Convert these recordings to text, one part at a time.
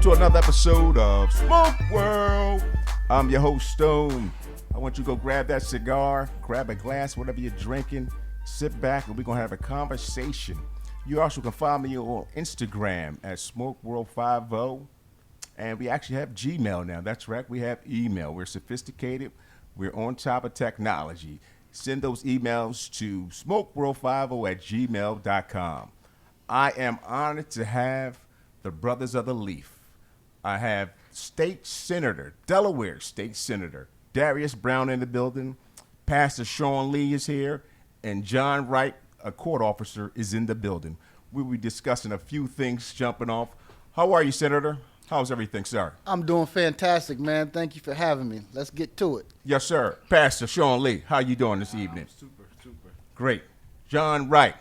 to another episode of Smoke World. I'm your host, Stone. I want you to go grab that cigar, grab a glass, whatever you're drinking, sit back, and we're going to have a conversation. You also can find me on Instagram at SmokeWorld50. And we actually have Gmail now. That's right, we have email. We're sophisticated. We're on top of technology. Send those emails to smokeworld50@gmail.com. I am honored to have the Brothers of the Leaf. I have State Senator, Delaware State Senator Darius Brown in the building. Pastor Sean Lee is here. And John Wright, a court officer, is in the building. We will be discussing a few things jumping off. How are you, Senator? How's everything, sir? I'm doing fantastic, man. Thank you for having me. Let's get to it. Yes, sir. Pastor Sean Lee, how you doing this evening? Super. Great. John Wright.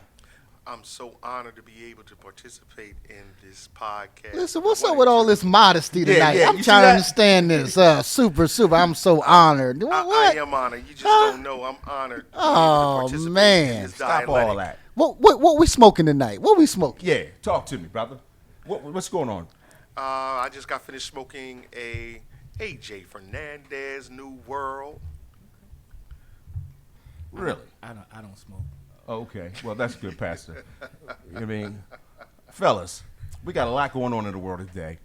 I'm so honored to be able to participate in this podcast. Listen, what's up with all this modesty tonight? yeah, I'm you trying see to that? understand this. Super. I'm so honored. What? I am honored. You just don't know I'm honored. To be able to Oh, participate in man. this Stop dialectic. all that. What we smoking tonight? What we smoking? Yeah, talk to me, brother. What's going on? I just got finished smoking a AJ Fernandez New World. Really? I don't smoke. Okay. Well, that's good, Pastor. I mean, fellas, we got a lot going on in the world today,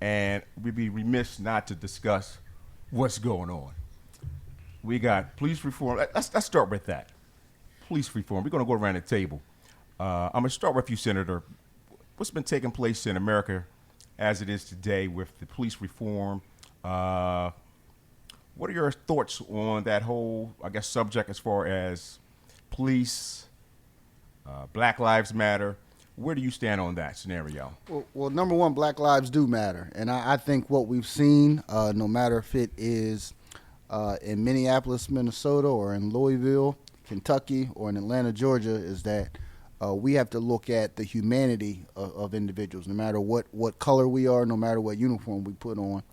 and we'd be remiss not to discuss what's going on. We got police reform. Let's start with that. Police reform. We're going to go around the table. I'm going to start with you, Senator. What's been taking place in America as it is today with the police reform? What are your thoughts on that whole, subject as far as police, Black Lives Matter? Where do you stand on that scenario? Well, number one, Black lives do matter, and I think what we've seen, no matter if it is in Minneapolis, Minnesota, or in Louisville, Kentucky, or in Atlanta, Georgia, is that we have to look at the humanity of individuals, no matter what color we are, no matter what uniform we put on.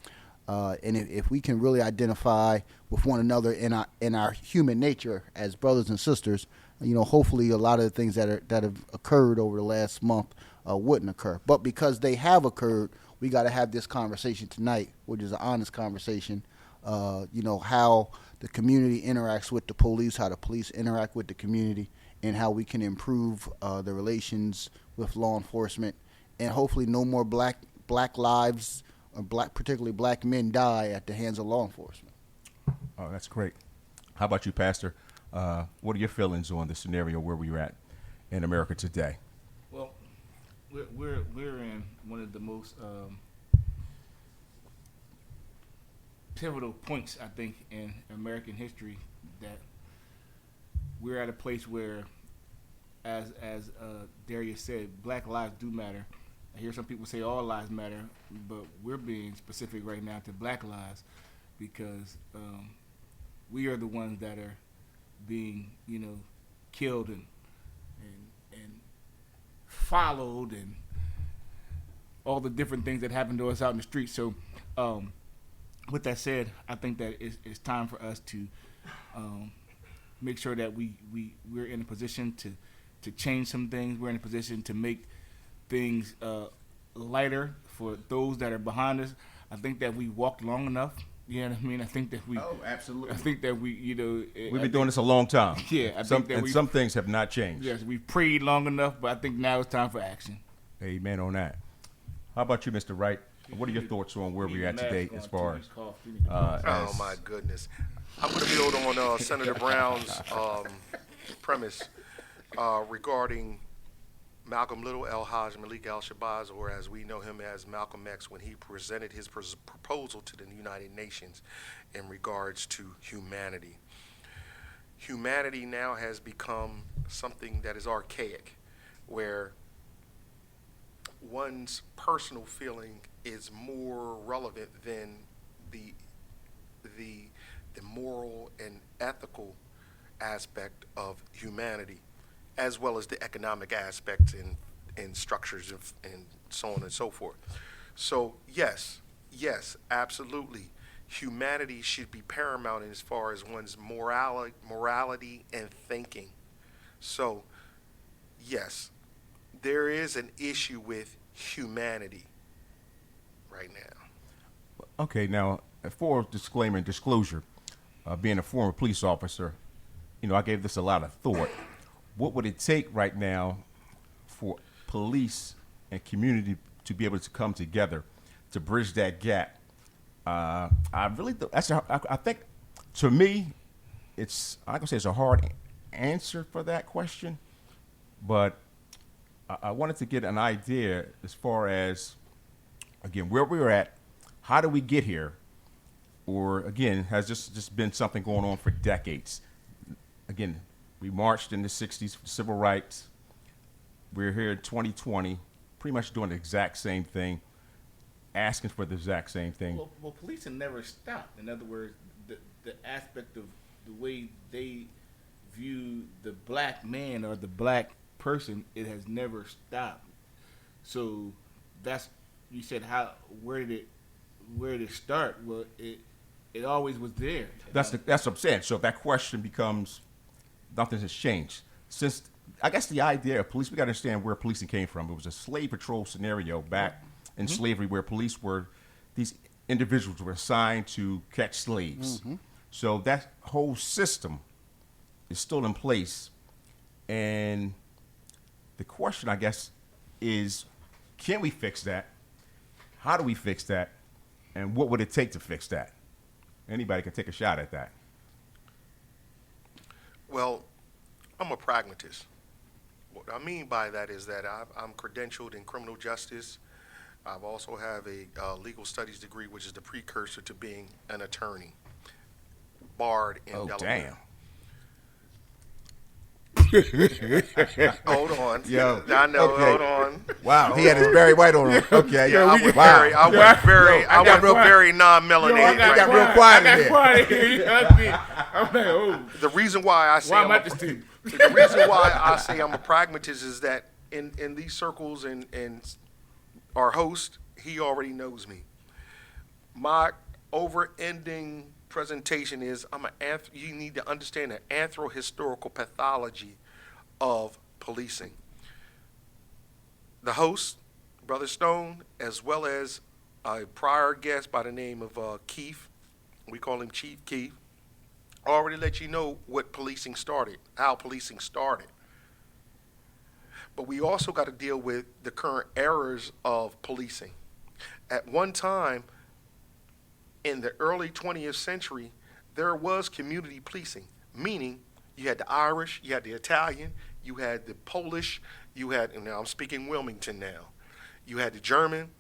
And if we can really identify with one another in our human nature as brothers and sisters, hopefully a lot of the things that have occurred over the last month wouldn't occur. But because they have occurred, we got to have this conversation tonight, which is an honest conversation. How the community interacts with the police, how the police interact with the community, and how we can improve the relations with law enforcement, and hopefully no more black lives, or particularly black men, die at the hands of law enforcement. Oh, that's great. How about you, Pastor? What are your feelings on the scenario where we're at in America today? Well, we're in one of the most pivotal points, I think, in American history, that we're at a place where, as Darius said, Black lives do matter. I hear some people say all lives matter, but we're being specific right now to Black lives because we are the ones that are being, killed and followed and all the different things that happen to us out in the street. So, with that said, I think that it's time for us to make sure that we're in a position to change some things. We're in a position to make things lighter for those that are behind us. I think that we walked long enough. You know what I mean? I think that we. Oh, absolutely. I think that we, We've been doing this a long time. Yeah, some things have not changed. Yes, we prayed long enough, but I think now it's time for action. Amen on that. How about you, Mr. Wright? What are your thoughts on where we're at today as far as Oh my goodness! I'm going to build on Senator Brown's premise regarding Malcolm Little, El Haj Malik Al-Shabazz, or as we know him as Malcolm X, when he presented his proposal to the United Nations in regards to humanity. Humanity now has become something that is archaic, where one's personal feeling is more relevant than the moral and ethical aspect of humanity, as well as the economic aspects and structures and so on and so forth. So yes, absolutely. Humanity should be paramount as far as one's morality and thinking. So yes, there is an issue with humanity, right? right now. Okay, now for disclaimer and disclosure, being a former police officer, I gave this a lot of thought. What would it take right now for police and community to be able to come together to bridge that gap? I really, I think, to me, I'm gonna say it's a hard answer for that question, but I wanted to get an idea as far as, again, where we're at, how do we get here, or again, has this just been something going on for decades? Again, we marched in the 60s for civil rights. We're here in 2020, pretty much doing the exact same thing, asking for the exact same thing. Well, policing never stopped. In other words, the aspect of the way they view the black man or the black person, it has never stopped. So that's, you said, where did it start? Well, it always was there. That's what I'm saying. So that question becomes, nothing has changed since. I guess the idea of police, we got to understand where policing came from. It was a slave patrol scenario back in slavery, where these individuals were assigned to catch slaves. So that whole system is still in place. And the question, I guess, is, can we fix that? How do we fix that? And what would it take to fix that? Anybody can take a shot at that. Well, I'm a pragmatist. What I mean by that is that I'm credentialed in criminal justice. I've also have a legal studies degree, which is the precursor to being an attorney, barred in Delaware. Damn. Hold on. Yo, I know. okay. Hold on. Wow, he had his Barry White on him. Okay. Yeah, I went very non-melanated. I got right real now. quiet in here. Quiet here. I'm like, oh. The reason why I say Why am I this team? the reason why I say I'm a pragmatist is that in these circles and our host, he already knows me. My over-ending presentation is you need to understand the anthro-historical pathology of policing. The host, Brother Stone, as well as a prior guest by the name of Keith, we call him Chief Keith, already let you know what policing started, how policing started. But we also got to deal with the current errors of policing. At one time, in the early 20th century, there was community policing, meaning you had the Irish, you had the Italian, you had the Polish, you had, and now I'm speaking Wilmington now, you had the German,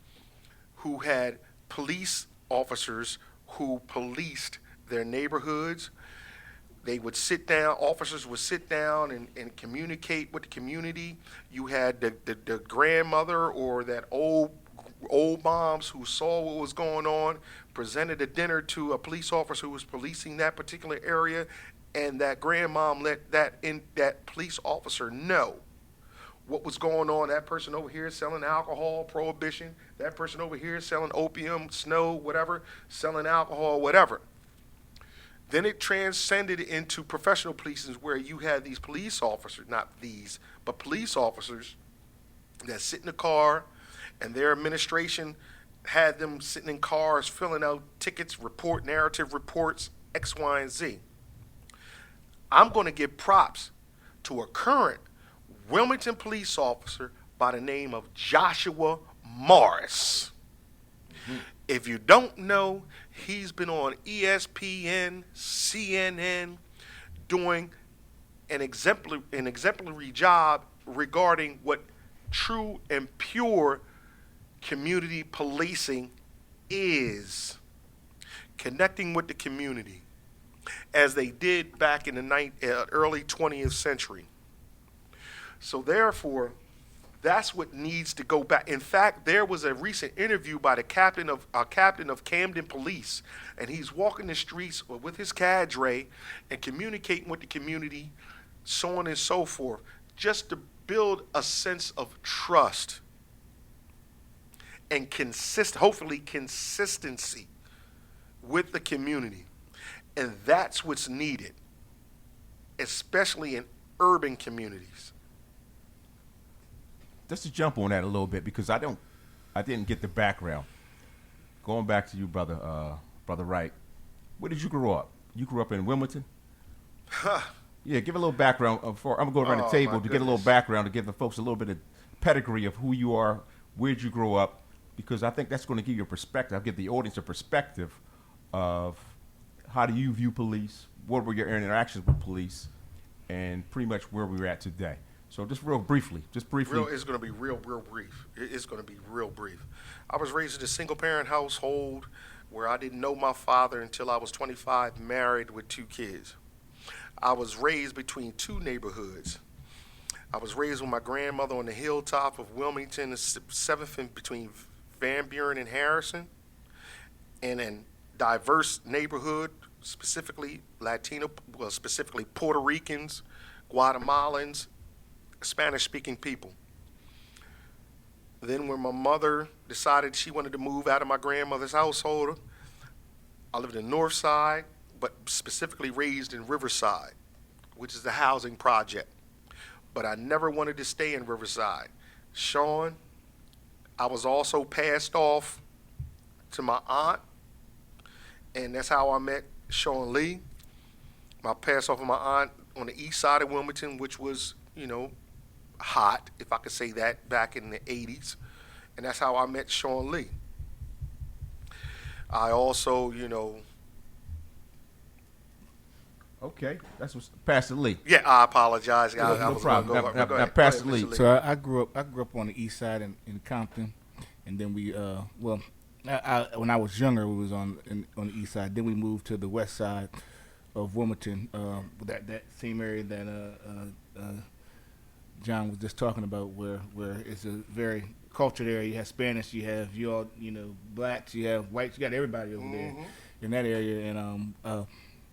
who had police officers who policed their neighborhoods. They would sit down, officers would sit down and communicate with the community. You had the grandmother or that old moms who saw what was going on, presented a dinner to a police officer who was policing that particular area, and that grandmom let that police officer know what was going on. That person over here selling alcohol, prohibition. That person over here selling opium, snow, whatever, selling alcohol, whatever. Then it transcended into professional policing, where you had these police officers, not these, but police officers that sit in the car, and their administration had them sitting in cars filling out tickets, narrative reports, X, Y, and Z. I'm going to give props to a current Wilmington police officer by the name of Joshua Morris. If you don't know, he's been on ESPN, CNN, doing an exemplary job regarding what true and pure community policing is. Connecting with the community, as they did back in the early 20th century. So therefore, that's what needs to go back. In fact, there was a recent interview by the captain of Camden Police, and he's walking the streets with his cadre and communicating with the community, so on and so forth, just to build a sense of trust and hopefully consistency with the community. And that's what's needed, especially in urban communities. Just to jump on that a little bit, because I didn't get the background. going back to you, brother Wright. Where did you grow up? You grew up in Wilmington. Yeah, give a little background. I'm gonna go around the table to get a little background to give the folks a little bit of pedigree of who you are, where'd you grow up, because I think that's going to give you a perspective. I'll give the audience a perspective of how do you view police, what were your interactions with police, and pretty much where we're at today. So just briefly. It's going to be real brief. It's going to be real brief. I was raised in a single-parent household where I didn't know my father until I was 25, married with 2 kids. I was raised between 2 neighborhoods. I was raised with my grandmother on the hilltop of Wilmington, the 7th and between Van Buren and Harrison, in a diverse neighborhood, specifically specifically Puerto Ricans, Guatemalans, Spanish-speaking people. Then when my mother decided she wanted to move out of my grandmother's household, I lived in the north side, but specifically raised in Riverside, which is the housing project. But I never wanted to stay in Riverside. Sean, I was also passed off to my aunt, and that's how I met Sean Lee. I passed off of my aunt on the east side of Wilmington, which was, hot, if I could say that, back in the 80s. And that's how I met Sean Lee. I also, Okay, that's what's Pastor Lee. Yeah, I apologize. No problem. Now, Go Pastor ahead, Lee. Mr. Lee. So I grew up on the east side in Compton, and then we when I was younger we was on the east side. Then we moved to the west side of Wilmington, that same area that John was just talking about, where it's a very cultured area. You have Spanish, you have blacks, you have whites, you got everybody over there in that area, and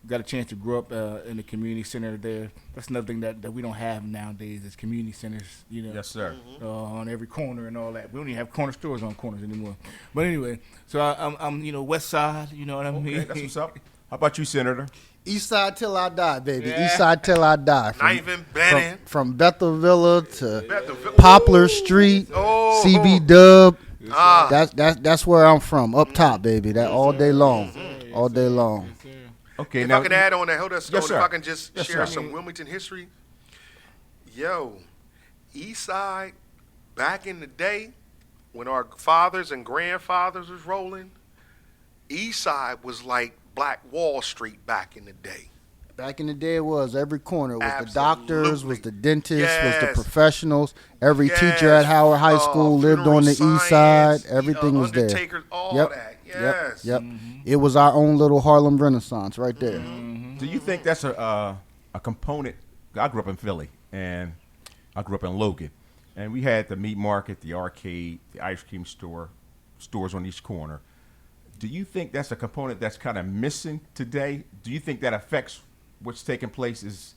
got a chance to grow up in the community center there. That's another thing that we don't have nowadays is community centers, Yes, sir. on every corner and all that. We don't even have corner stores on corners anymore. But anyway, so I'm west side, you know what I mean? Okay, that's what's up. How about you, Senator? East side till I die, baby. Yeah. East side till I die. Ivan Bannon. From Bethel Villa to Bethel- Poplar Street, Oh. CB Dub. Ah. That's where I'm from, up top, baby. That all day long, all day long. Okay, If now I can add on that, hold on, Stone, sir. if I can just Yes, share sir. some Wilmington history. Yo, East Side, back in the day, when our fathers and grandfathers was rolling, East Side was like Black Wall Street back in the day. Back in the day, it was every corner. It was Absolutely. the doctors, was the dentists, was Yes. the professionals. Every Yes. teacher at Howard High School lived on the funeral east side. science, Everything was there. Undertakers, all Yep. that. Yes. Yep. It was our own little Harlem Renaissance right there. do you think that's a component? I grew up in Philly, and I grew up in Logan, and we had the meat market, the arcade, the ice cream stores on each corner. Do you think that's a component that's kind of missing today? Do you think that affects what's taking place? Is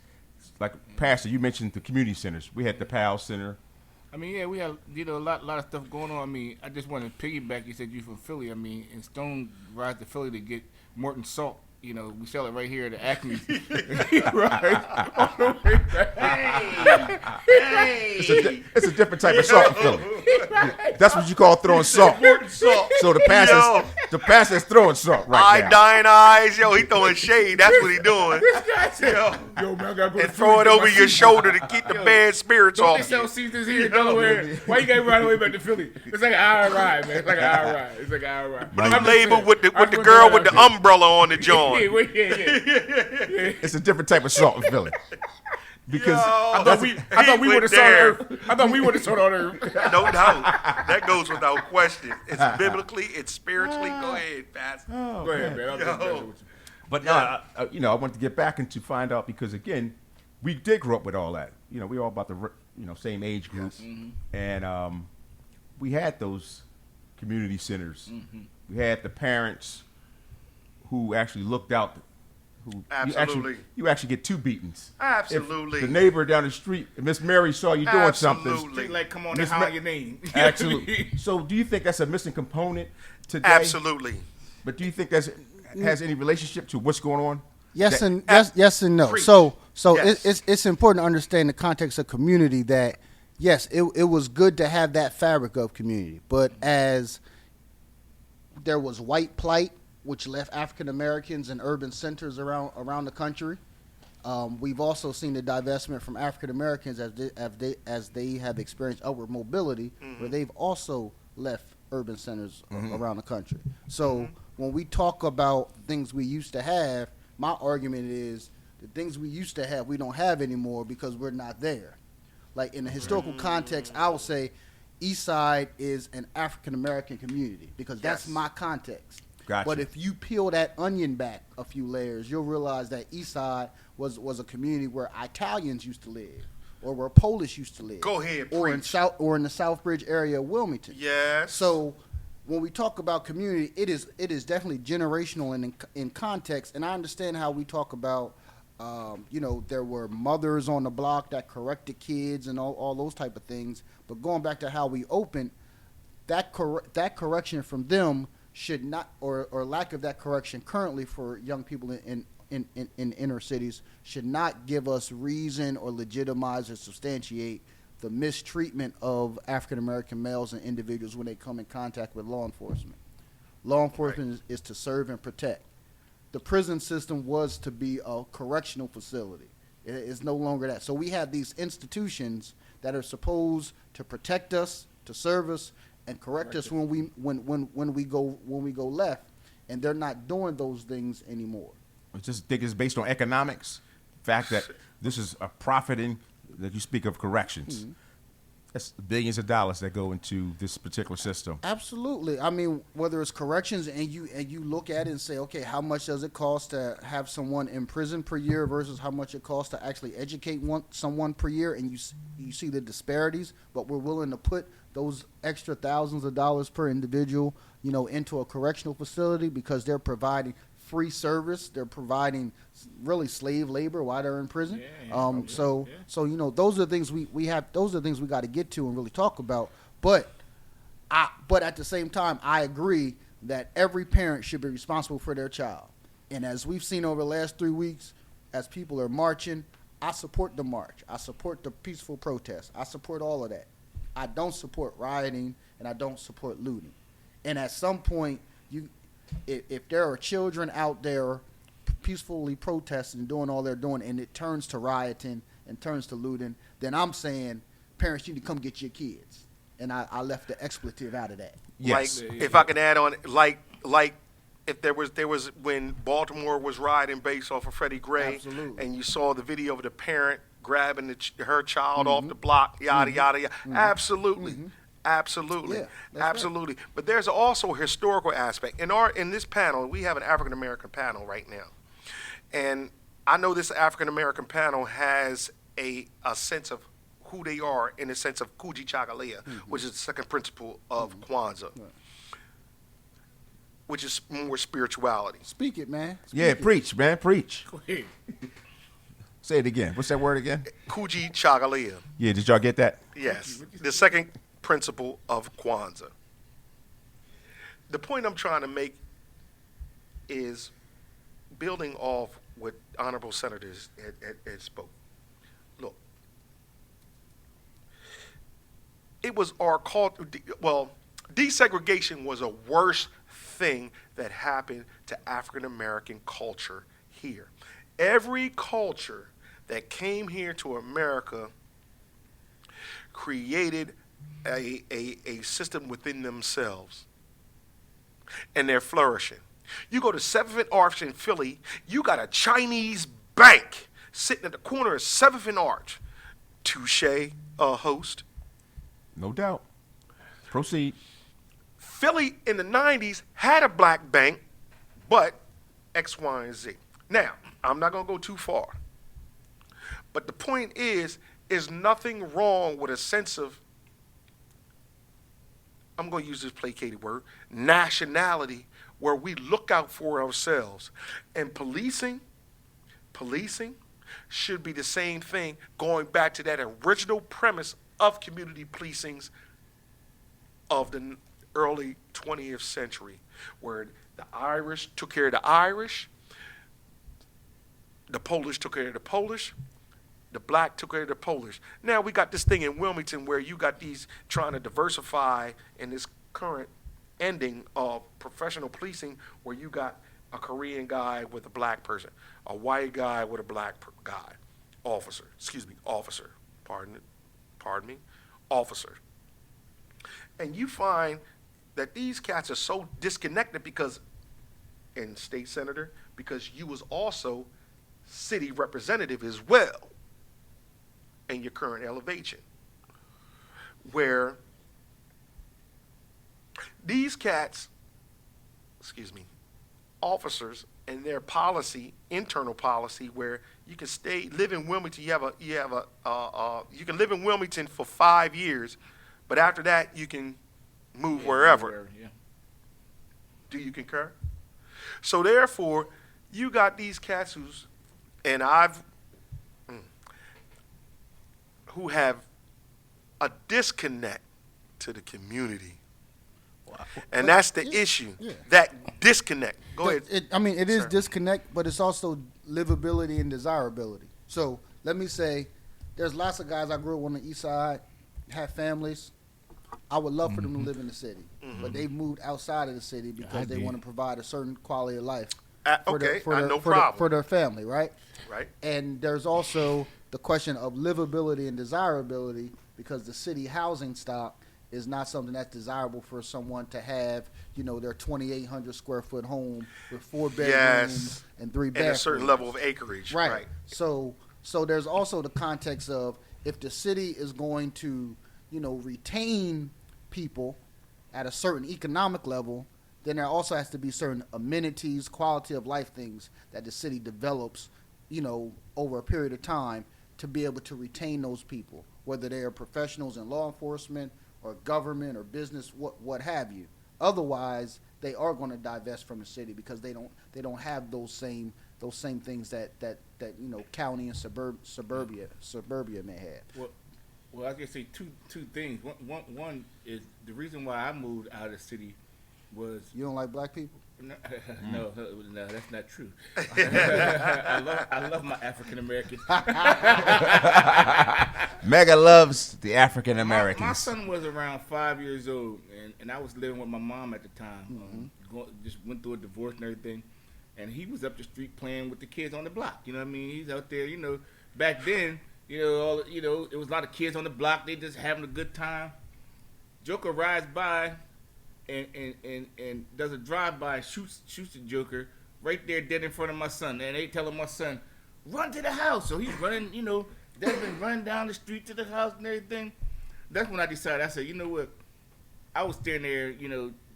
like Pastor, you mentioned the community centers. We had the PAL Center. I mean, yeah, we have a lot of stuff going on. I mean, I just want to piggyback. You said you're from Philly. I mean, and Stone rides to Philly to get Morton salt. We sell it right here at the Acme. Right. On the way back. It's a different type of salt in Philly. That's what you call throwing salt. So the pastor's throwing salt right now. Dying eyes, yo, he throwing shade. That's what he doing. Yo, man, I gotta go to And throw it Philly, over get my your seasoning. shoulder to keep the bad spirits Don't off. they sell seasons here in Delaware? Why you gotta ride away back to Philly? It's like an hour ride, man. It's like an hour ride. Blue I'm just label saying. with the I just girl wanna with the throw that out umbrella on the there. joint. Yeah. It's a different type of salt in Philly. Because I thought we would have saw Earth. I thought we would have saw on Earth. No doubt. That goes without question. It's biblically, it's spiritually. Go ahead, Pastor. Go ahead, man. I'm just messing with you. But no, I want to get back and to find out because again, we did grow up with all that. We all about the same age group, and we had those community centers. We had the parents who actually looked out. Who Absolutely. you actually get 2 beatings. Absolutely. If the neighbor down the street, Miss Mary, saw you doing something. Absolutely. Like, come on, Miss and holler Ma- your name. Absolutely. So, do you think that's a missing component today? Absolutely. But do you think that has any relationship to what's going on? Yes That- and yes and no. Preach. So Yes. it's important to understand the context of community that yes, it was good to have that fabric of community, but as There was white plight, which left African Americans in urban centers around the country. We've also seen the divestment from African Americans as they have experienced upward mobility, where they've also left urban centers around the country. So when we talk about things we used to have, my argument is the things we used to have we don't have anymore because we're not there. Like in the historical context, I would say East Side is an African American community because that's my context. Gotcha. But if you peel that onion back a few layers, you'll realize that East Side was a community where Italians used to live, or where Polish used to live. Go ahead, or in preach. the Southbridge area of Wilmington. Yes. So when we talk about community, it is definitely generational and in context. And I understand how we talk about, there were mothers on the block that corrected kids and all those type of things. But going back to how we opened, that correction from them should not, or lack of that correction currently for young people in inner cities should not give us reason or legitimize or substantiate the mistreatment of African American males and individuals when they come in contact with law enforcement. Law enforcement is to serve and protect. The prison system was to be a correctional facility. It is no longer that. So we have these institutions that are supposed to protect us, to serve us, and correct us when we go left, and they're not doing those things anymore. I just think it's based on economics. The fact that this is a profiting, that you speak of corrections. That's billions of dollars that go into this particular system. Absolutely. I mean, whether it's corrections and you look at it and say, okay, how much does it cost to have someone in prison per year versus how much it costs to actually educate someone per year, and you see the disparities, but we're willing to put those extra thousands of dollars per individual, into a correctional facility because they're providing free service. They're providing really slave labor while they're in prison. So those are the things we have. Those are the things we got to get to and really talk about. But at the same time, I agree that every parent should be responsible for their child. And as we've seen over the last 3 weeks, as people are marching, I support the march. I support the peaceful protest. I support all of that. I don't support rioting, and I don't support looting. And at some point, if there are children out there peacefully protesting and doing all they're doing, and it turns to rioting and turns to looting, then I'm saying parents need to come get your kids. And I left the expletive out of that. Yes. Like, if I can add on, like if there was when Baltimore was rioting based off of Freddie Gray, Absolutely. and you saw the video of the parent grabbing her child off the block, yada yada yada. Absolutely. Absolutely, Yeah, that's absolutely. But there's also a historical aspect. In this panel, we have an African American panel right now, and I know this African American panel has a sense of who they are in the sense of Kuji Chagalea, which is the second principle of Kwanzaa, which is more spirituality. Speak it, man. Preach, man, preach. Go ahead. Say it again. What's that word again? Kuji Chagalea. Yeah, did y'all get that? Yes, the second principle of Kwanzaa. The point I'm trying to make is building off what honorable senators had spoke. Look, it was our culture. Well, desegregation was a worst thing that happened to African American culture here. Every culture that came here to America created a system within themselves, and they're flourishing. You go to 7th and Arch in Philly, you got a Chinese bank sitting at the corner of 7th and Arch. Touche, host. No doubt. Proceed. Philly in the 90s had a black bank, but X, Y, and Z. Now, I'm not going to go too far, but the point is nothing wrong with a sense of, I'm going to use this placated word, nationality, where we look out for ourselves. And policing should be the same thing, going back to that original premise of community policings of the early 20th century, where the Irish took care of the Irish, the Polish took care of the Polish, the black took care of the Polish. Now we got this thing in Wilmington where you got these trying to diversify in this current ending of professional policing where you got a Korean guy with a black person, a white guy with a black guy, officer, pardon me, officer. And you find that these cats are so disconnected because, and state senator, because you was also city representative as well in your current elevation, where these cats, officers and their policy, internal policy, where you can live in Wilmington. You can live in Wilmington for 5 years, but after that you can move wherever. Yeah. Do you concur? So therefore, you got these cats who have a disconnect to the community. And that's the issue. Yeah. That disconnect. Go ahead. It is disconnect, but it's also livability and desirability. So let me say, there's lots of guys I grew up on the east side, have families. I would love for them to live in the city, but they've moved outside of the city because they want to provide a certain quality of life for their family, right? Right. And there's also the question of livability and desirability, because the city housing stock is not something that's desirable for someone to have, their 2,800 square foot home with 4 bedrooms and 3 bathrooms. And a certain level of acreage. Right. So there's also the context of, if the city is going to, retain people at a certain economic level, then there also has to be certain amenities, quality of life things that the city develops, over a period of time to be able to retain those people, whether they are professionals in law enforcement or government or business, what have you. Otherwise, they are going to divest from the city because they don't have those same things that county and suburbia may have. Well, I can say two things. One is the reason why I moved out of the city was you don't like black people. No, that's not true. I love my African Americans. Mega loves the African Americans. My son was around 5 years old, and I was living with my mom at the time. Just went through a divorce and everything, and he was up the street playing with the kids on the block. You know what I mean? He's out there. Back then, there was a lot of kids on the block. They just having a good time. Joker rides by. And does a drive-by, shoots the Joker right there dead in front of my son. And they telling my son, run to the house. So he's running, Desmond running down the street to the house and everything. That's when I decided, I said, you know what? I was standing there,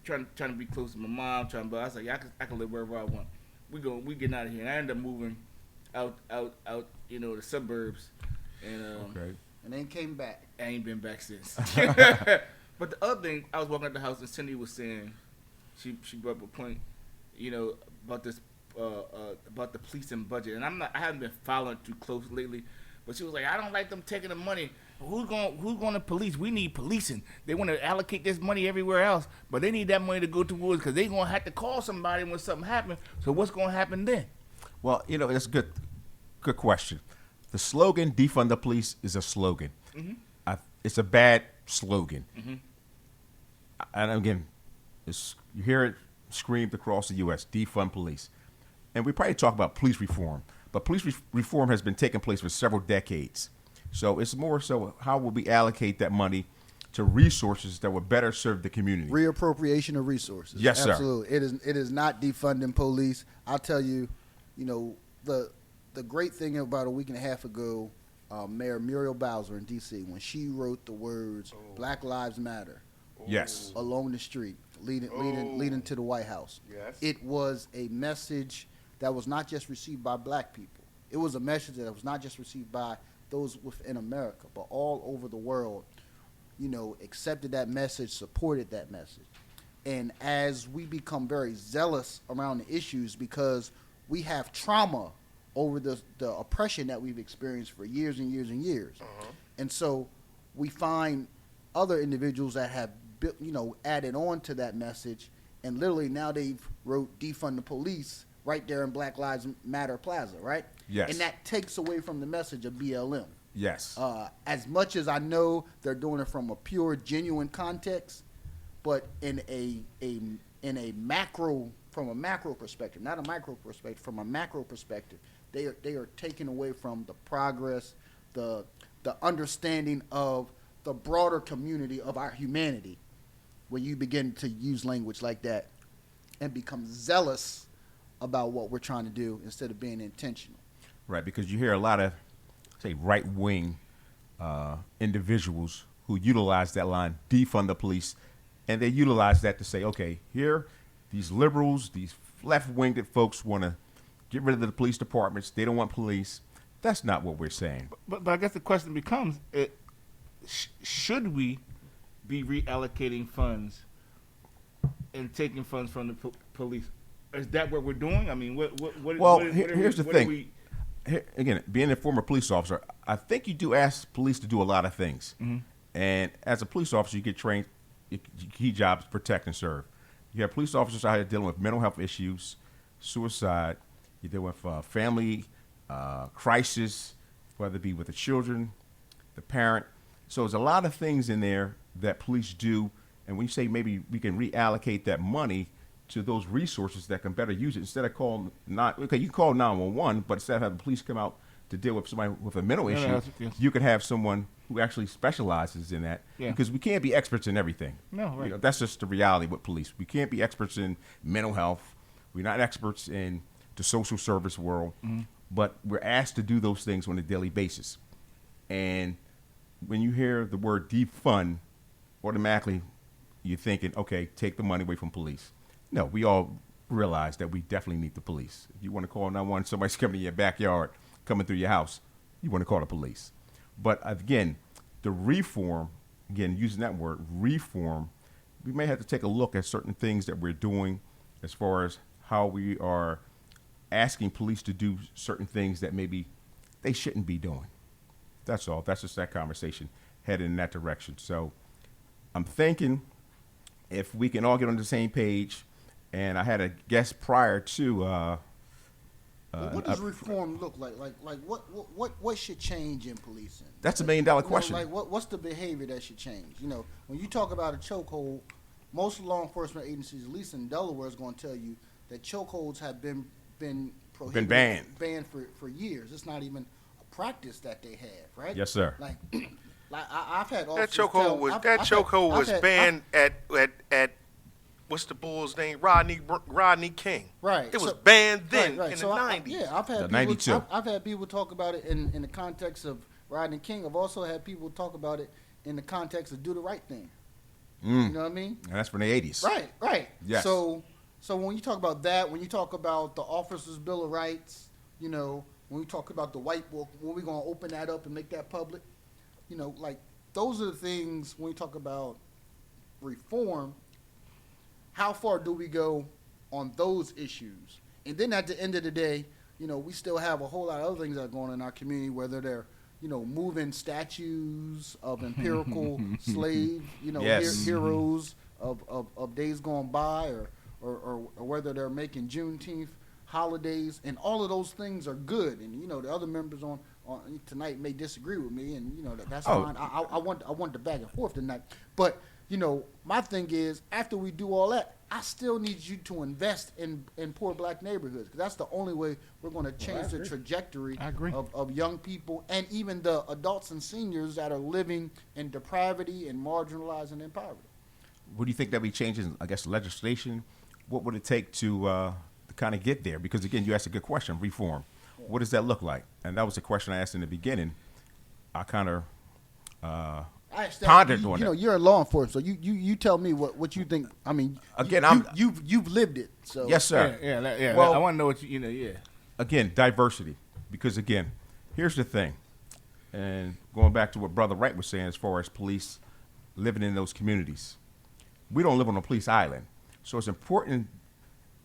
trying to be close to my mom, but I was like, I can live wherever I want. We getting out of here. And I ended up moving out, the suburbs. And And then came back. I ain't been back since. But the other thing, I was walking out the house and Cindy was saying, she brought up a point, about this, about the policing budget. And I haven't been following too close lately, but she was like, I don't like them taking the money. Who's going to police? We need policing. They want to allocate this money everywhere else, but they need that money to go towards, because they're going to have to call somebody when something happens. So what's going to happen then? Well, that's a good question. The slogan, defund the police, is a slogan. It's a bad slogan. And again, you hear it screamed across the U.S., defund police. And we probably talk about police reform, but police reform has been taking place for several decades. So it's more so, how will we allocate that money to resources that would better serve the community? Reappropriation of resources. Yes, sir. Absolutely. It is not defunding police. I'll tell you, the great thing about a week and a half ago, Mayor Muriel Bowser in D.C., when she wrote the words "Black Lives Matter," yes, along the street, leading to the White House. Yes. It was a message that was not just received by black people. It was a message that was not just received by those within America, but all over the world, accepted that message, supported that message. And as we become very zealous around the issues, because we have trauma over the oppression that we've experienced for years and years and years. And so we find other individuals that have added on to that message, and literally now they've wrote defund the police right there in Black Lives Matter Plaza, right? Yes. And that takes away from the message of BLM. Yes. As much as I know they're doing it from a pure, genuine context, but in a macro, from a macro perspective, not a micro perspective, from a macro perspective, they are taking away from the progress, the understanding of the broader community of our humanity, when you begin to use language like that and become zealous about what we're trying to do instead of being intentional. Right, because you hear a lot of, say, right-wing individuals who utilize that line, defund the police, and they utilize that to say, okay, here, these liberals, these left-winged folks want to get rid of the police departments. They don't want police. That's not what we're saying. But I guess the question becomes, should we be reallocating funds and taking funds from the police? Is that what we're doing? I mean, here's the thing. Again, being a former police officer, I think you do ask police to do a lot of things. Mm-hmm. And as a police officer, you get trained, your key job is protect and serve. You have police officers out here dealing with mental health issues, suicide. You deal with family crisis, whether it be with the children, the parent. So there's a lot of things in there that police do. And when you say maybe we can reallocate that money to those resources that can better use it, instead of calling you can call 911, but instead of having the police come out to deal with somebody with a mental issue, you could have someone who actually specializes in that, because we can't be experts in everything. No, right. You know, that's just the reality with police. We can't be experts in mental health. We're not experts in the social service world, but we're asked to do those things on a daily basis. And when you hear the word defund, automatically you're thinking, okay, take the money away from police. No, we all realize that we definitely need the police. If you want to call 911, somebody's coming in your backyard, coming through your house, you want to call the police. But again, the reform, again, using that word, reform, we may have to take a look at certain things that we're doing as far as how we are asking police to do certain things that maybe they shouldn't be doing. That's all. That's just that conversation headed in that direction. So I'm thinking if we can all get on the same page, and I had a guest prior to what does reform look like? Like what should change in policing? That's $1 million question. Like what's the behavior that should change? You know, when you talk about a chokehold, most law enforcement agencies, at least in Delaware, is going to tell you that chokeholds have been prohibited, banned for years. It's not even a practice that they have, right? Yes, sir. Like I've had that chokehold was banned at what's the bull's name? Rodney King. Right. It was banned then in so the 90s. I've had the 92. I've had people talk about it in the context of Rodney King. I've also had people talk about it in the context of do the right thing. You know what I mean? And that's from the 80s. Right. Yes. So when you talk about that, when you talk about the Officers' Bill of Rights, you know, when we talk about the White Book, when we're going to open that up and make that public, you know, like those are the things when we talk about reform. How far do we go on those issues? And then at the end of the day, you know, we still have a whole lot of other things that are going on in our community, whether they're, you know, moving statues of empirical slave, you know, heroes of days gone by, or whether they're making Juneteenth holidays, and all of those things are good. And, you know, the other members on tonight may disagree with me, and, you know, that's fine. I want the back and forth tonight. But, you know, my thing is, after we do all that, I still need you to invest in poor black neighborhoods, because that's the only way we're going to change the trajectory of young people, and even the adults and seniors that are living in depravity and marginalized and in poverty. What do you think that we changes, I guess, legislation? What would it take to kind of get there? Because, again, you asked a good question, reform. Yeah. What does that look like? And that was the question I asked in the beginning. I kind of pondered on it. You know, you're in law enforcement, so you tell me what you think. I mean, again, you've lived it. So yes, sir. Yeah. Well, I want to know what you know. Yeah. Again, diversity, because again, here's the thing, and going back to what Brother Wright was saying, as far as police living in those communities, we don't live on a police island, so it's important,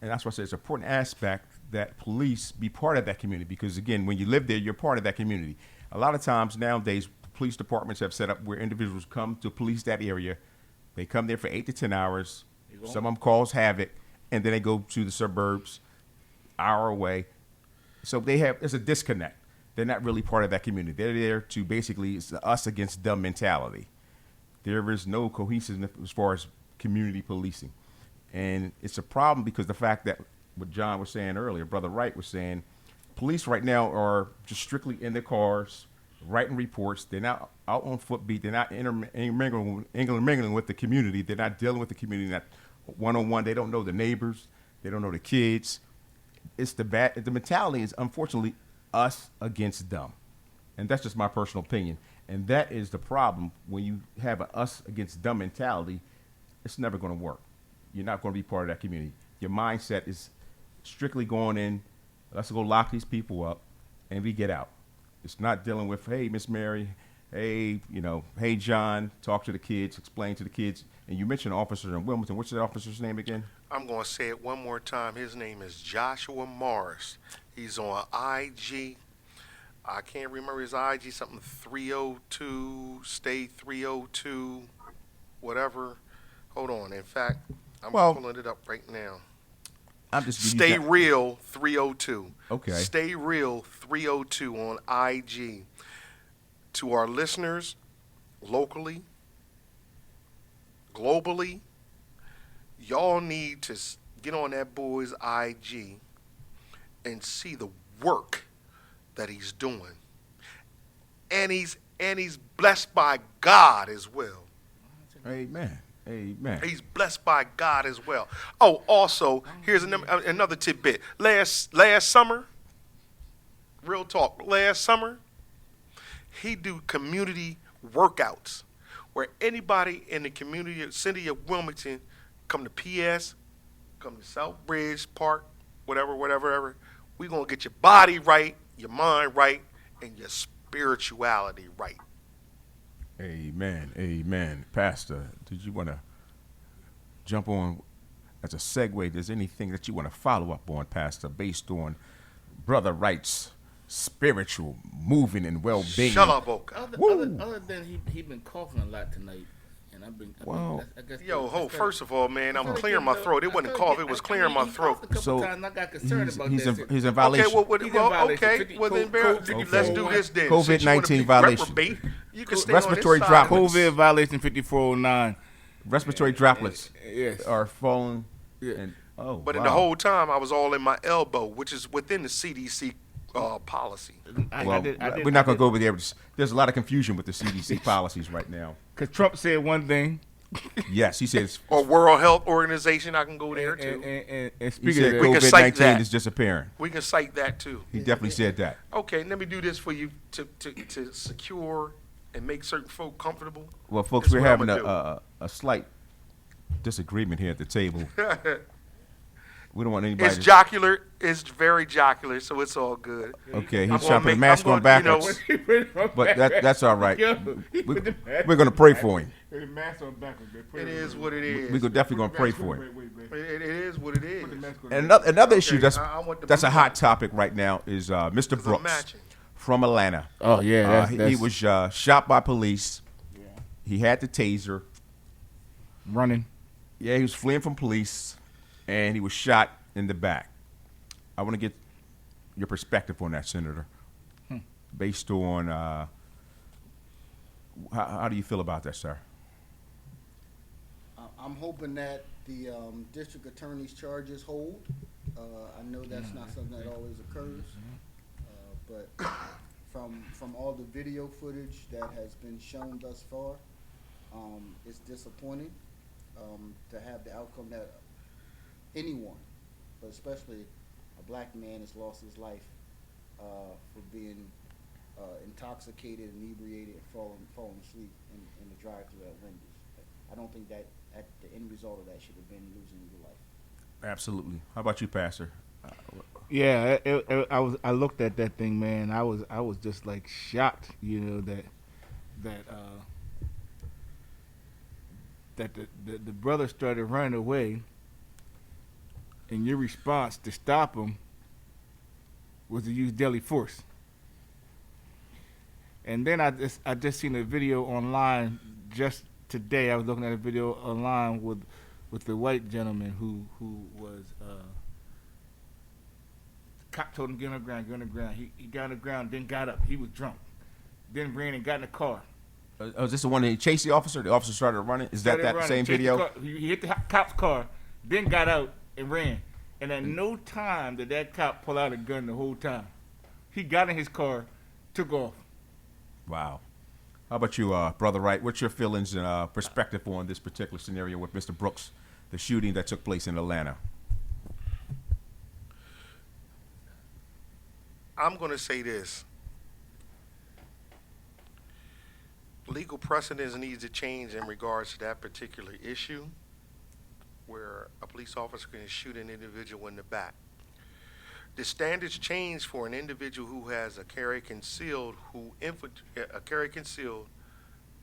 and that's why I say it's an important aspect that police be part of that community, because again, when you live there, you're part of that community. A lot of times nowadays, police departments have set up where individuals come to police that area. They come there for 8 to 10 hours. Some of them cause havoc, and then they go to the suburbs, hour away. So there's a disconnect. They're not really part of that community. They're there to basically, it's us against them mentality. There is no cohesiveness as far as community policing. And it's a problem because the fact that what John was saying earlier, Brother Wright was saying, police right now are just strictly in their cars, writing reports. They're not out on foot beat. They're not intermingling with the community. They're not dealing with the community. Not one-on-one. They don't know the neighbors. They don't know the kids. It's the mentality is unfortunately us against them. And that's just my personal opinion. And that is the problem. When you have an us against them mentality, it's never going to work. You're not going to be part of that community. Your mindset is strictly going in, let's go lock these people up, and we get out. It's not dealing with, hey, Miss Mary, hey, hey, John, talk to the kids, explain to the kids. And you mentioned officer in Wilmington. What's that officer's name again? I'm going to say it one more time. His name is Joshua Morris. He's on IG. I can't remember his IG, something 302, stay 302, whatever. Hold on. In fact, I'm pulling it up right now. I'm just Stay Real 302. Okay. Stay Real 302 on IG. To our listeners, locally, globally, y'all need to get on that boy's IG and see the work that he's doing. And he's blessed by God as well. Amen. Amen. He's blessed by God as well. Oh, also, here's another tidbit. Last summer, real talk, last summer, he do community workouts where anybody in the community, city of Wilmington, come to PS, come to Southbridge Park, whatever. We're going to get your body right, your mind right, and your spirituality right. Amen. Amen. Pastor, did you want to jump on as a segue? There's anything that you want to follow up on, Pastor, based on Brother Wright's spiritual moving and well-being? Other than he been coughing a lot tonight. First of all, man, I'm clearing my throat. It wasn't cough, it was clearing my throat. So I got concerned about he's that. in violation. Let's do this then. COVID-19 violation. You can stay Respiratory on this side. droplets. COVID violation 5409. Respiratory droplets Yes. are falling. Yeah. And, But in the whole time, I was all in my elbow, which is within the CDC policy. We're not going to go over there. There's a lot of confusion with the CDC policies right now. Because Trump said one thing. Yes, he says. Or World Health Organization, I can go there too. And He speaking said of we can cite COVID-19 that. is disappearing. We can cite that too. He definitely said that. Okay, let me do this for you to secure and make certain folk comfortable. Well, folks, This we're what having I'ma a slight disagreement here at the table. We don't want anybody. It's jocular. It's very jocular, so it's all good. Okay, I'm he's gonna trying to put the make- mask I'm on gonna- backwards. But that's all right. Yo, We're going to pray for him. It is what it is. We're definitely going to pray for him. It is what it is. And another issue that's I want the that's a blue hot one. topic right now is Mr. I'm Brooks matching. from Atlanta. Oh, yeah. He was shot by police. He had the taser. running. Yeah, he was fleeing from police, and he was shot in the back. I want to get your perspective on that, Senator, based on how do you feel about that, sir? I'm hoping that the district attorney's charges hold. I know that's not something that always occurs, but from all the video footage that has been shown thus far, it's disappointing to have the outcome that anyone, but especially a black man, has lost his life for being intoxicated, inebriated, and falling asleep in the drive-thru at Wendy's. I don't think that at the end result of that should have been losing your life. Absolutely. How about you, Pastor? Yeah, I looked at that thing, man. I was just like shocked, that the brother started running away, and your response to stop him was to use deadly force. And then I just seen a video online just today. I was looking at a video online with the white gentleman who was the cop told him get on the ground, get on the ground. He got on the ground, then got up. He was drunk. Then ran and got in the car. is this the one that he chased the officer? The officer started running. Is that Started running, same chased the video? car. He hit the cop's car, then got out and ran. And at no time did that cop pull out a gun the whole time. He got in his car, took off. Wow. How about you, Brother Wright? What's your feelings and perspective on this particular scenario with Mr. Brooks, the shooting that took place in Atlanta? I'm going to say this. Legal precedents needs to change in regards to that particular issue where a police officer can shoot an individual in the back. The standards change for an individual who has a carry concealed,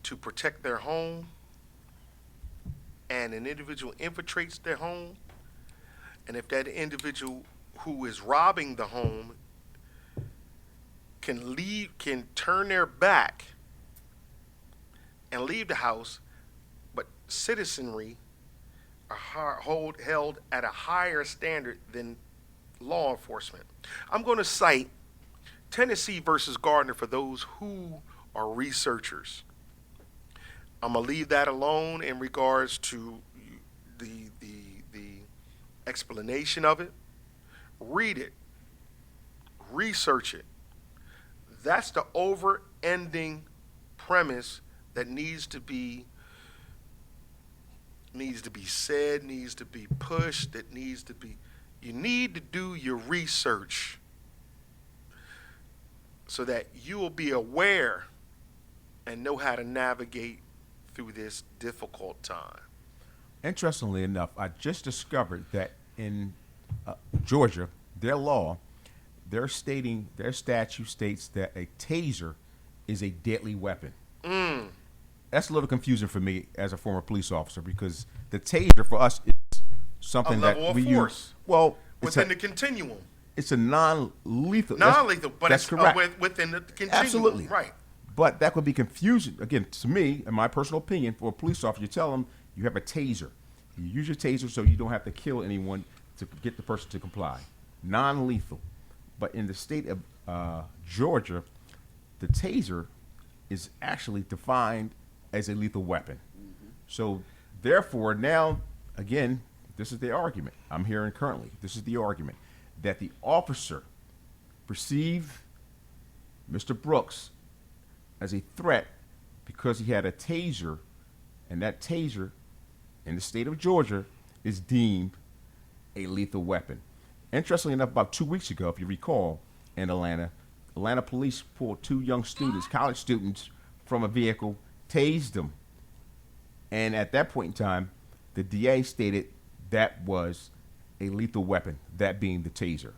to protect their home, and an individual infiltrates their home, and if that individual who is robbing the home can turn their back and leave the house, but citizenry are held at a higher standard than law enforcement. I'm going to cite Tennessee versus Gardner for those who are researchers. I'm going to leave that alone in regards to the explanation of it. Read it. Research it. That's the over-ending premise that needs to be said, needs to be pushed, that needs to be. You need to do your research so that you will be aware and know how to navigate through this difficult time. Interestingly enough, I just discovered that in Georgia, their statute states that a taser is a deadly weapon. That's a little confusing for me as a former police officer because the taser for us is something that we use. Well, within the continuum. It's a non-lethal. Non-lethal, but that's it's correct. Within the continuum. Absolutely. Right. But that could be confusing. Again, to me, in my personal opinion, for a police officer, you tell them you have a taser. You use your taser so you don't have to kill anyone to get the person to comply. Non-lethal. But in the state of Georgia, the taser is actually defined as a lethal weapon. So therefore, now, again, this is the argument I'm hearing currently. This is the argument that the officer perceived Mr. Brooks as a threat because he had a taser, and that taser in the state of Georgia is deemed a lethal weapon. Interestingly enough, about 2 weeks ago, if you recall, in Atlanta police pulled two young students, college students, from a vehicle, tased them. And at that point in time, the DA stated that was a lethal weapon, that being the taser.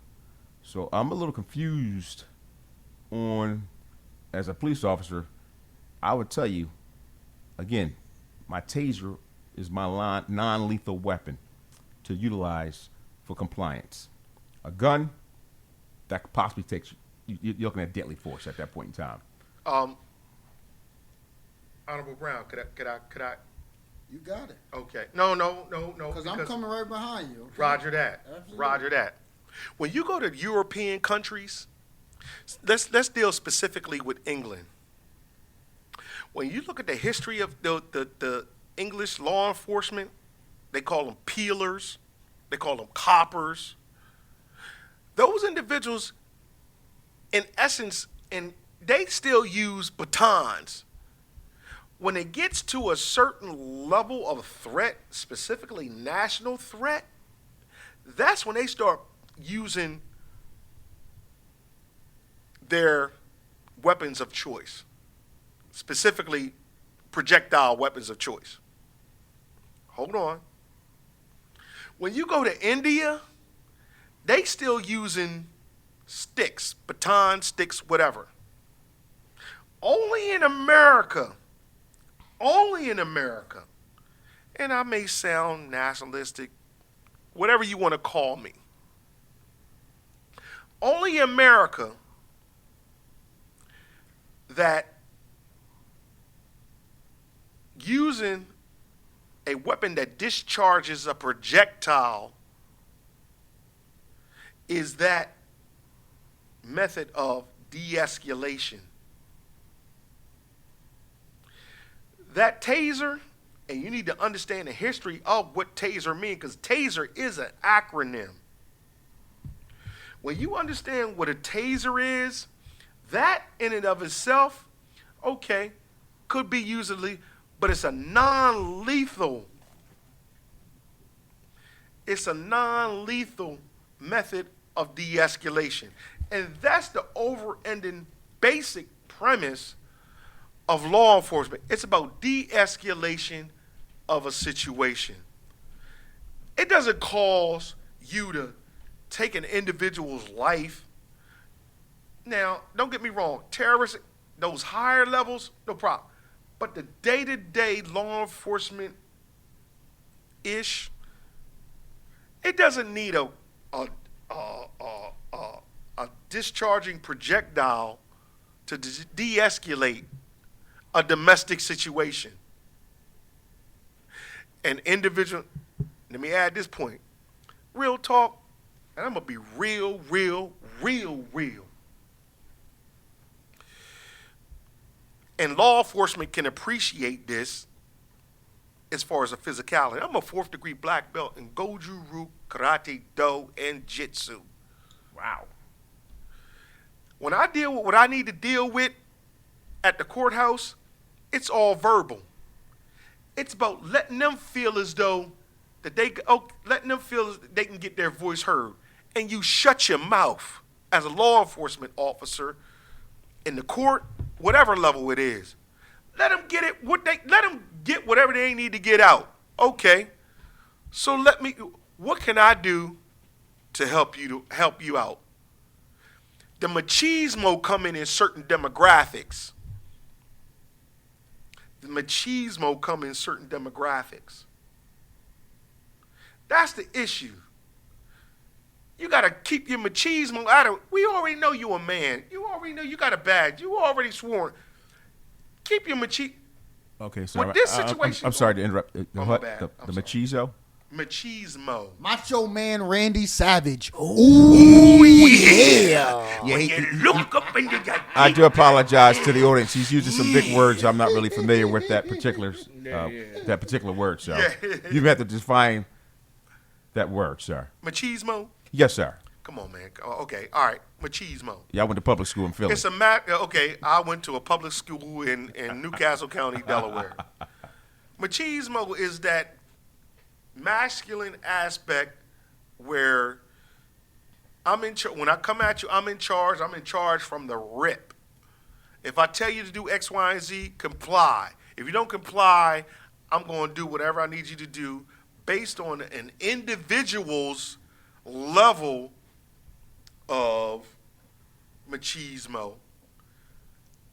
So I'm a little confused on, as a police officer, I would tell you, again, my taser is my non-lethal weapon to utilize for compliance. A gun, that could possibly take you, you're looking at deadly force at that point in time. Honorable Brown, could I? You got it. Okay. No. Because I'm coming right behind you. Okay? Roger that. Absolutely. Roger that. When you go to European countries, let's deal specifically with England. When you look at the history of the English law enforcement, they call them peelers, they call them coppers. Those individuals, in essence, and they still use batons. When it gets to a certain level of threat, specifically national threat, that's when they start using their weapons of choice, specifically projectile weapons of choice. Hold on. When you go to India, they still using sticks, baton, sticks, whatever. Only in America, and I may sound nationalistic, whatever you want to call me, only in America that using a weapon that discharges a projectile is that method of de-escalation. That taser, and you need to understand the history of what taser means, because taser is an acronym. When you understand what a taser is, that in and of itself, okay, could be usually, but it's a non-lethal. It's a non-lethal method of de-escalation. And that's the over-ending basic premise of law enforcement. It's about de-escalation of a situation. It doesn't cause you to take an individual's life. Now, don't get me wrong, terrorists, those higher levels, no problem. But the day-to-day law enforcement-ish, it doesn't need a discharging projectile to de-escalate a domestic situation. An individual, let me add this point. Real talk, and I'm going to be real. And law enforcement can appreciate this as far as a physicality. I'm a 4th degree black belt in Goju-Ryu, Karate, Do, and Jitsu. Wow. When I deal with what I need to deal with at the courthouse, it's all verbal. It's about letting them feel as though that they can get their voice heard. And you shut your mouth as a law enforcement officer in the court, whatever level it is. Let them get it. Let them get whatever they need to get out. Okay. So what can I do to help you out? The machismo come in certain demographics. That's the issue. You got to keep your machismo out of it. We already know you a man. You already know you got a badge. You already sworn. Keep your machismo. Okay, sorry. With this situation, I'm sorry to interrupt. my bad. The machizo? Machismo. Macho Man Randy Savage. Ooh, yeah. When you look up in the I do apologize to the audience. He's using some big words. I'm not really familiar with that particular word, sir. You have to define that word, sir. Machismo? Yes, sir. Come on, man. Okay, all right. Machismo. Yeah, I went to public school in Philly. It's okay, I went to a public school in Newcastle County, Delaware. Machismo is that masculine aspect where when I come at you, I'm in charge. I'm in charge from the rip. If I tell you to do X, Y, and Z, comply. If you don't comply, I'm going to do whatever I need you to do based on an individual's level of machismo.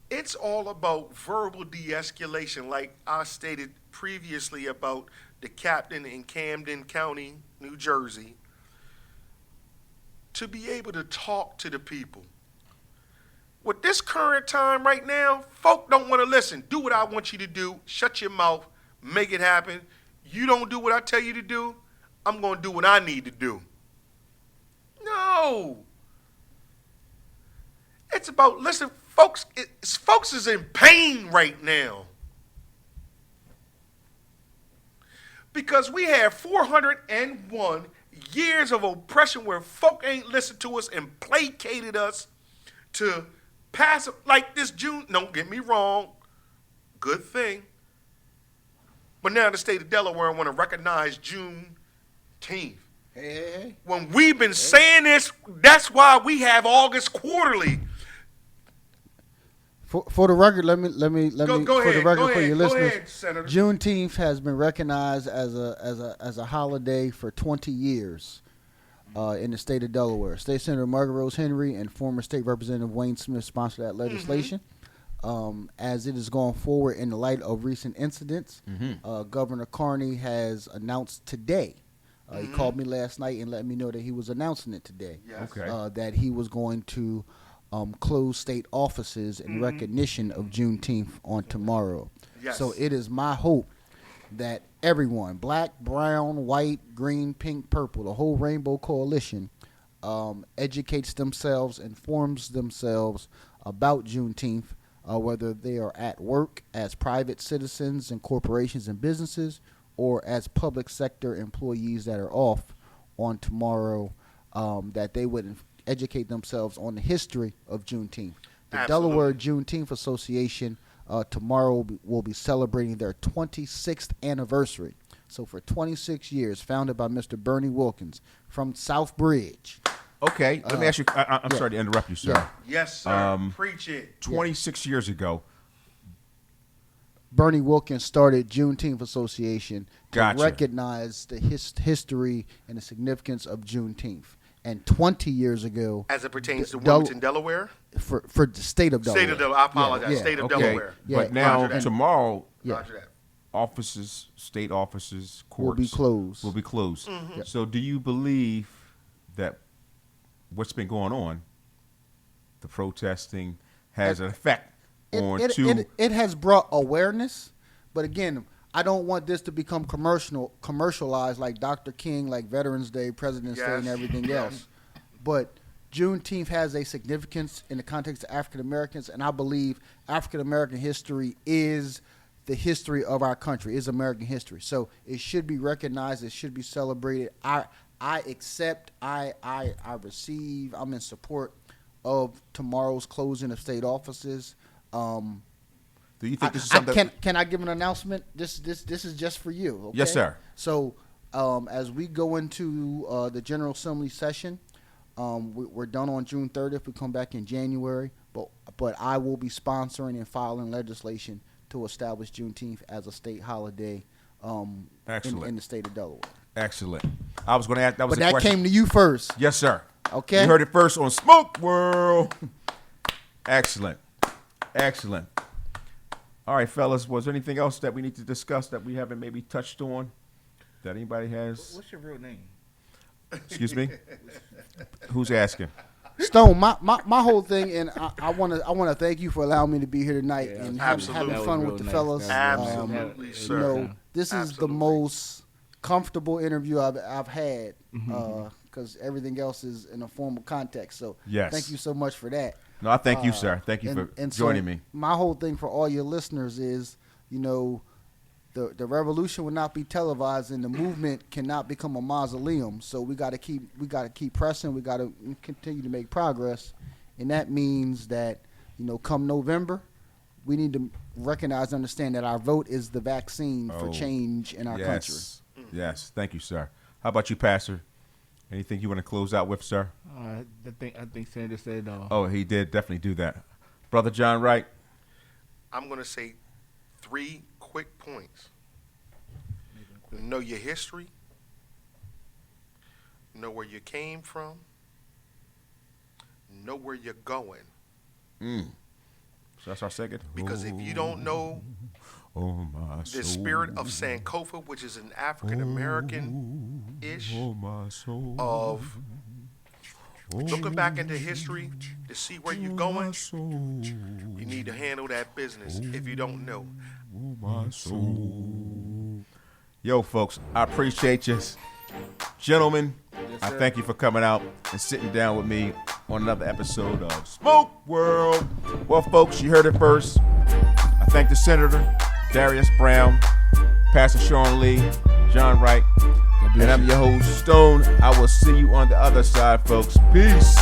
It's all about verbal de-escalation, like I stated previously about the captain in Camden County, New Jersey, to be able to talk to the people. With this current time right now, folk don't want to listen. Do what I want you to do. Shut your mouth. Make it happen. You don't do what I tell you to do, I'm going to do what I need to do. No. It's about, listen, folks is in pain right now. Because we have 401 years of oppression where folk ain't listened to us and placated us to pass like this June. Don't get me wrong. Good thing. But now the state of Delaware want to recognize Juneteenth. Hey. When we've been saying this, that's why we have August quarterly. For the record, let me Go for ahead, the record go for ahead, your go listeners, ahead, Senator. Juneteenth has been recognized as a holiday for 20 years in the state of Delaware. State Senator Margaret Rose Henry and former State Representative Wayne Smith sponsored that legislation. As it is going forward in the light of recent incidents, Governor Carney has announced today. He called me last night and let me know that he was announcing it today. Yes. Okay. That he was going to close state offices in recognition of Juneteenth on tomorrow. Yes. So it is my hope that everyone, black, brown, white, green, pink, purple, the whole Rainbow Coalition, educates themselves, informs themselves about Juneteenth, whether they are at work as private citizens and corporations and businesses, or as public sector employees that are off on tomorrow, that they would educate themselves on the history of Juneteenth. The Absolutely. Delaware Juneteenth Association tomorrow will be celebrating their 26th anniversary. So for 26 years, founded by Mr. Bernie Wilkins from Southbridge. Okay, let me ask you. I'm sorry to interrupt you, sir. Yeah. Yes, sir. Preach it. 26 years ago. Bernie Wilkins started Juneteenth Association to Gotcha. recognize the history and the significance of Juneteenth. And 20 years ago, As it pertains to Del- Wilmington, Delaware? for the state of Delaware. State of Delaware. I apologize. Yeah. State of Okay, Delaware. Yeah. but now Roger that. tomorrow, Yeah. Roger that. offices, state offices, courts Will be closed. Will be closed. Mm-hmm. So, do you believe that what's been going on, the protesting, has an effect on It has brought awareness, but again, I don't want this to become commercialized like Dr. King, like Veterans Day, President's Day, and Yes. everything Yes. else. But Juneteenth has a significance in the context of African Americans, and I believe African American history is the history of our country, is American history. So it should be recognized, it should be celebrated. I accept, I receive, I'm in support of tomorrow's closing of state offices. Do you think this is something? Can I give an announcement? This is just for you. Okay? Yes, sir. So as we go into the General Assembly session, we're done on June 30th. We come back in January, but I will be sponsoring and filing legislation to establish Juneteenth as a state holiday Excellent. in the state of Delaware. Excellent. I was going to ask. That was But a that question. came to you first. Yes, sir. Okay. You heard it first on Smoke World. Excellent. Excellent. All right, fellas. Was there anything else that we need to discuss that we haven't maybe touched on? That anybody has? What's your real name? Excuse me. Who's asking? Stone, my whole thing, and I want to thank you for allowing me to be here tonight and having Absolutely. fun That with was the real fellas. nice. Absolutely, You sir. know, this is the Absolutely. most comfortable interview I've had because everything else is in a formal context. So Yes. thank you so much for that. No, I thank you, sir. Thank you for so joining me. My whole thing for all your listeners is, you know, the revolution will not be televised, and the movement cannot become a mausoleum. So we got to keep pressing. We got to continue to make progress, and that means that, you know, come November, we need to recognize and understand that our vote is the vaccine for Oh, change in our country. Yes. Yes. Thank you, sir. How about you, Pastor? Anything you want to close out with, sir? I think Senator said. Oh, he did definitely do that. Brother John Wright. I'm going to say 3 quick points. Know your history. Know where you came from. Know where you're going. So that's our second. Because if you don't know my the spirit of Sankofa, which is an African American-ish, my soul. of looking back into history to see where you're going, you need to handle that business if you don't know. My soul. Yo, folks, I appreciate you. Gentlemen, I thank you for coming out and sitting down with me on another episode of Smoke World. Well, folks, you heard it first. I thank the Senator, Darius Brown, Pastor Sean Lee, John Wright, and I'm your host, Stone. I will see you on the other side, folks. Peace.